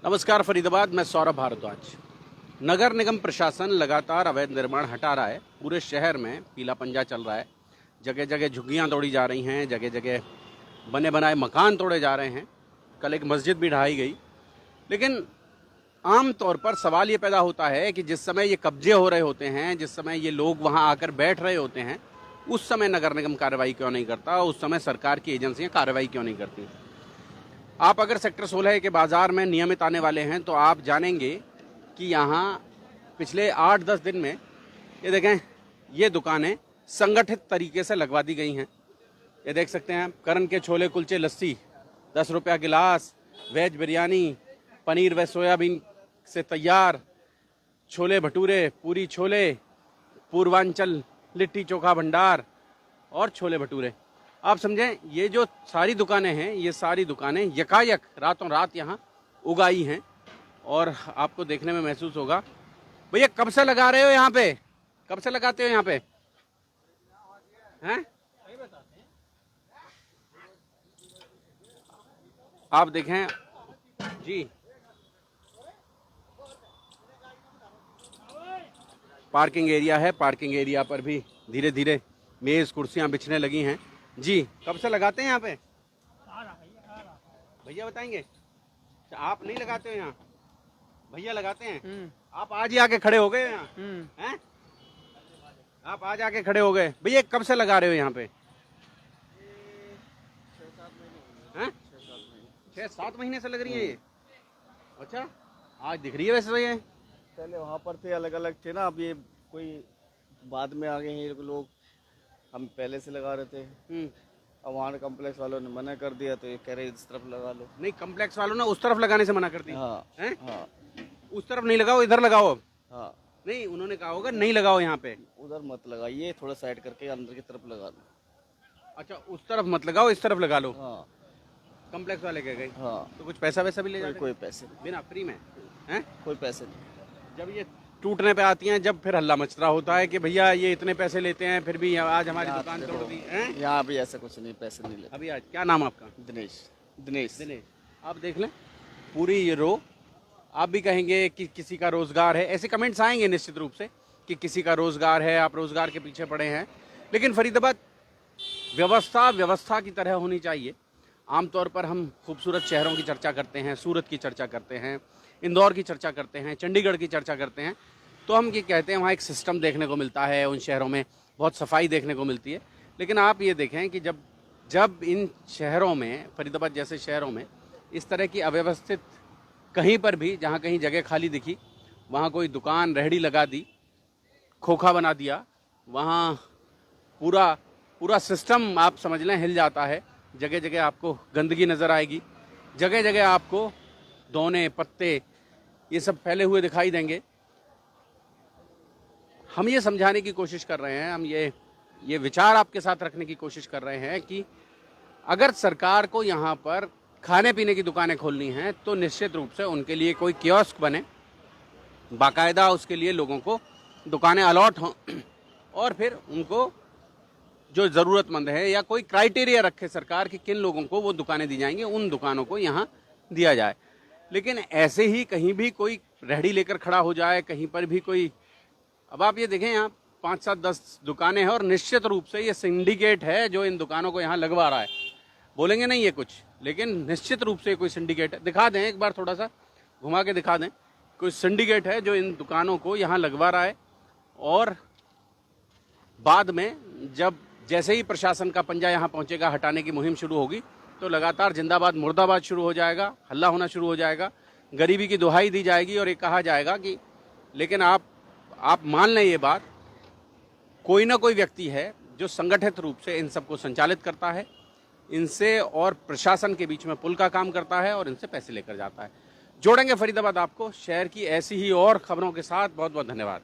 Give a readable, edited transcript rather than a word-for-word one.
नमस्कार फरीदाबाद, मैं सौरभ भारद्वाज। नगर निगम प्रशासन लगातार अवैध निर्माण हटा रहा है। पूरे शहर में पीला पंजा चल रहा है। जगह जगह झुग्गियां तोड़ी जा रही हैं, जगह जगह बने बनाए मकान तोड़े जा रहे हैं। कल एक मस्जिद भी ढहाई गई। लेकिन आम तौर पर सवाल ये पैदा होता है कि जिस समय ये कब्जे हो रहे होते हैं, जिस समय ये लोग वहाँ आकर बैठ रहे होते हैं, उस समय नगर निगम कार्रवाई क्यों नहीं करता? उस समय सरकार की एजेंसियाँ कार्रवाई क्यों नहीं करती? आप अगर सेक्टर 16 के बाज़ार में नियमित आने वाले हैं तो आप जानेंगे कि यहाँ पिछले 8-10 दिन में ये देखें, ये दुकानें संगठित तरीके से लगवा दी गई हैं। ये देख सकते हैं, करण के छोले कुलचे लस्सी 10 रुपया गिलास, वेज बिरयानी, पनीर व सोयाबीन से तैयार छोले भटूरे, पूरी छोले, पूर्वांचल लिट्टी चोखा भंडार और छोले भटूरे। आप समझें, ये जो सारी दुकानें हैं, ये सारी दुकानें यकायक रातों रात यहाँ उगाई हैं। और आपको देखने में महसूस होगा, भैया कब से लगा रहे हो यहाँ पे? कब से लगाते हो यहाँ पे? हैं? आप देखें जी, पार्किंग एरिया है। पार्किंग एरिया पर भी धीरे धीरे मेज कुर्सियां बिछने लगी हैं। जी, कब से लगाते हैं यहाँ पे? भैया बताएंगे। आप नहीं लगाते हो यहाँ? भैया लगाते हैं। आप आज ही आके खड़े हो गए यहाँ? हैं? आप आज आके खड़े हो गए। भैया कब से लगा रहे हो यहाँ पे? 6-7 महीने से लग रही है ये। अच्छा, आज दिख रही है वैसे तो ये। पहले वहाँ पर थे, अलग अलग थे ना, अब ये कोई बाद में आ गए हैं ये लोग। हम पहले से लगा रहे थे, अब वहाँ कॉम्प्लेक्स वालों ने मना कर दिया तो ये कह रहे इस तरफ लगा लो। नहीं, कॉम्प्लेक्स वालों ने उस तरफ लगाने से मना कर दिया। हाँ, हैं? हाँ, उस तरफ नहीं लगाओ, इधर लगाओ अब। हाँ, नहीं, उन्होंने कहा होगा नहीं लगाओ यहाँ पे। उधर मत लगाइए, थोड़ा साइड करके अंदर की तरफ लगा लो। अच्छा, उस तरफ मत लगाओ, इस तरफ लगा लो। हाँ, कॉम्प्लेक्स वाले कह गए। हाँ, तो कुछ पैसा वैसा भी ले जाते? कोई पैसे नहीं, बिना फ्री में हैं? कोई पैसे नहीं। जब ये टूटने पे आती हैं, जब फिर हल्ला मच रहा होता है कि भैया ये इतने पैसे लेते हैं, फिर भी आज हमारी दुकान तोड़ दी हैं। यहाँ भी ऐसा कुछ नहीं, पैसे नहीं लेते। अभी आज क्या नाम आपका? दिनेश। दिनेश। दिनेश। आप देख लें पूरी ये रो। आप भी कहेंगे कि किसी का रोजगार है, ऐसे कमेंट्स आएंगे निश्चित रूप से कि किसी का रोजगार है, आप रोजगार के पीछे पड़े हैं। लेकिन फरीदाबाद व्यवस्था की तरह होनी चाहिए। आमतौर पर हम खूबसूरत शहरों की चर्चा करते हैं, सूरत की चर्चा करते हैं, इंदौर की चर्चा करते हैं, चंडीगढ़ की चर्चा करते हैं, तो हम ये कहते हैं वहाँ एक सिस्टम देखने को मिलता है, उन शहरों में बहुत सफाई देखने को मिलती है। लेकिन आप ये देखें कि जब इन शहरों में, फरीदाबाद जैसे शहरों में, इस तरह की अव्यवस्थित कहीं पर भी, जहाँ कहीं जगह खाली दिखी वहाँ कोई दुकान रेहड़ी लगा दी, खोखा बना दिया, वहाँ पूरा सिस्टम आप समझ लें हिल जाता है। जगह जगह आपको गंदगी नज़र आएगी, जगह जगह आपको दोने पत्ते ये सब फैले हुए दिखाई देंगे। हम ये समझाने की कोशिश कर रहे हैं, हम ये विचार आपके साथ रखने की कोशिश कर रहे हैं कि अगर सरकार को यहाँ पर खाने पीने की दुकानें खोलनी हैं तो निश्चित रूप से उनके लिए कोई कियोस्क बने, बाकायदा उसके लिए लोगों को दुकानें अलॉट हों, और फिर उनको जो ज़रूरतमंद है या कोई क्राइटेरिया रखे सरकार कि किन लोगों को वो दुकानें दी जाएंगी, उन दुकानों को यहाँ दिया जाए। लेकिन ऐसे ही कहीं भी कोई रेहड़ी लेकर खड़ा हो जाए, कहीं पर भी कोई, अब आप ये देखें यहाँ 5-7-10 दुकानें हैं और निश्चित रूप से ये सिंडिकेट है जो इन दुकानों को यहाँ लगवा रहा है। बोलेंगे नहीं ये कुछ, लेकिन निश्चित रूप से कोई सिंडिकेट है। दिखा दें एक बार, थोड़ा सा घुमा के दिखा दें। कोई सिंडिकेट है जो इन दुकानों को यहाँ लगवा रहा है, और बाद में जैसे ही प्रशासन का पंजा यहाँ पहुँचेगा, हटाने की मुहिम शुरू होगी, तो लगातार जिंदाबाद मुर्दाबाद शुरू हो जाएगा, हल्ला होना शुरू हो जाएगा, गरीबी की दुहाई दी जाएगी और ये कहा जाएगा कि लेकिन आप मान लें ये बात, कोई ना कोई व्यक्ति है जो संगठित रूप से इन सबको संचालित करता है, इनसे और प्रशासन के बीच में पुल का काम करता है और इनसे पैसे लेकर जाता है। जोड़ेंगे फरीदाबाद आपको शहर की ऐसी ही और खबरों के साथ। बहुत बहुत धन्यवाद।